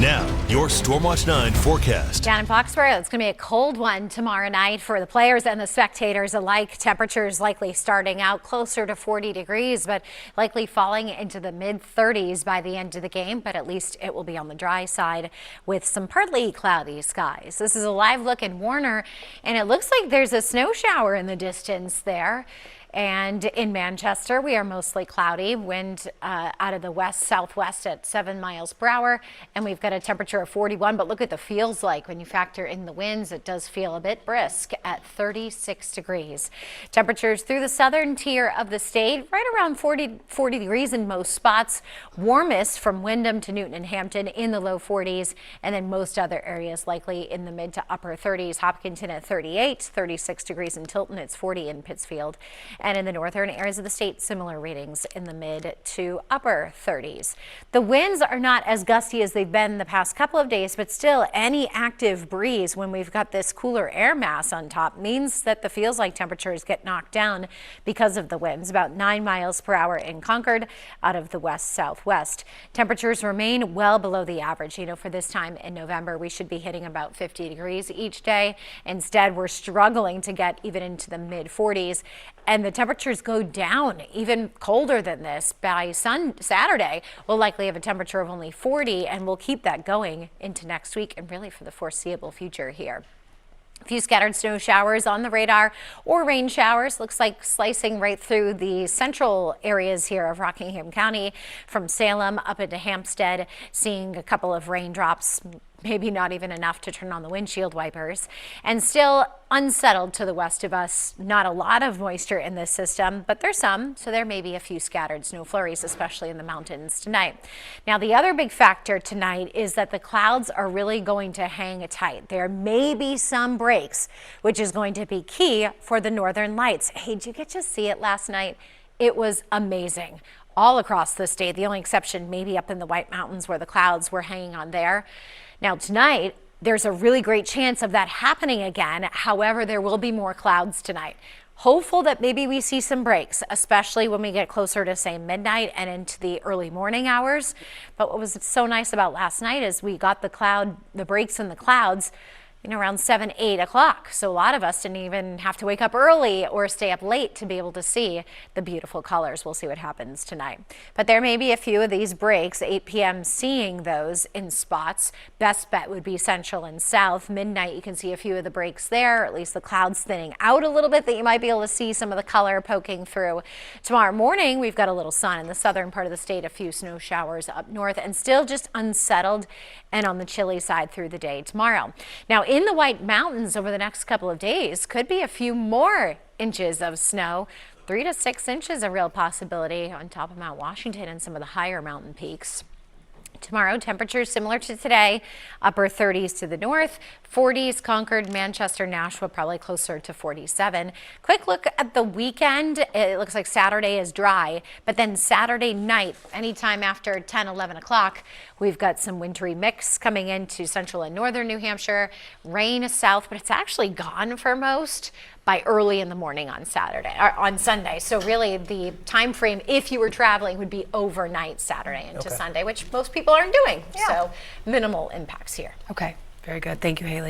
Now, your Stormwatch 9 forecast. Down in Foxborough, it's going to be a cold one tomorrow night for the players and the spectators alike. Temperatures likely starting out closer to 40 degrees, but likely falling into the mid-30s by the end of the game. But at least it will be on the dry side with some partly cloudy skies. This is a live look in Warner, and it looks like there's a snow shower in the distance there. And in Manchester, we are mostly cloudy, wind out of the west-southwest at 7 miles per hour, and we've got a temperature of 41. But look at the feels like when you factor in the winds. It does feel a bit brisk at 36 degrees. Temperatures through the southern tier of the state, right around 40 degrees in most spots. Warmest from Windham to Newton and Hampton in the low 40s, and then most other areas likely in the mid to upper 30s. Hopkinton at 38, 36 degrees in Tilton. It's 40 in Pittsfield. And in the northern areas of the state, similar readings in the mid to upper 30s. The winds are not as gusty as they've been the past couple of days, but still any active breeze when we've got this cooler air mass on top means that the feels like temperatures get knocked down because of the winds. About 9 miles per hour in Concord out of the west-southwest. Temperatures remain well below the average. You know, for this time in November, we should be hitting about 50 degrees each day. Instead, we're struggling to get even into the mid 40s. And the temperatures go down even colder than this. By Saturday, we'll likely have a temperature of only 40, and we'll keep that going into next week and really for the foreseeable future here. A few scattered snow showers on the radar or rain showers. Looks like slicing right through the central areas here of Rockingham County from Salem up into Hampstead. Seeing a couple of raindrops, maybe not even enough to turn on the windshield wipers. And still unsettled to the west of us. Not a lot of moisture in this system, but there's some, so there may be a few scattered snow flurries, especially in the mountains tonight. Now, the other big factor tonight is that the clouds are really going to hang tight. There may be some breaks, which is going to be key for the northern lights. Hey, did you get to see it last night? It was amazing. All across the state, the only exception maybe up in the White Mountains where the clouds were hanging on there. Now tonight, there's a really great chance of that happening again. However, there will be more clouds tonight. Hopeful that maybe we see some breaks, especially when we get closer to, say, midnight and into the early morning hours. But what was so nice about last night is we got the breaks in the clouds around 7, 8 o'clock. So a lot of us didn't even have to wake up early or stay up late to be able to see the beautiful colors. We'll see what happens tonight. But there may be a few of these breaks, 8 p.m. seeing those in spots. Best bet would be central and south. Midnight, you can see a few of the breaks there, or at least the clouds thinning out a little bit that you might be able to see some of the color poking through. Tomorrow morning, we've got a little sun in the southern part of the state, a few snow showers up north, and still just unsettled and on the chilly side through the day tomorrow. Now, in the White Mountains over the next couple of days, could be a few more inches of snow. 3 to 6 inches a real possibility on top of Mount Washington and some of the higher mountain peaks. Tomorrow, temperatures similar to today, upper 30s to the north, 40s, Concord, Manchester, Nashua, probably closer to 47. Quick look at the weekend. It looks like Saturday is dry, but then Saturday night, anytime after 10, 11 o'clock, we've got some wintry mix coming into central and northern New Hampshire. Rain south, but it's actually gone for most by early in the morning on Sunday. So really the time frame, if you were traveling, would be overnight Saturday into Sunday, which most people aren't doing. Yeah. So minimal impacts here. Okay, very good. Thank you, Haley.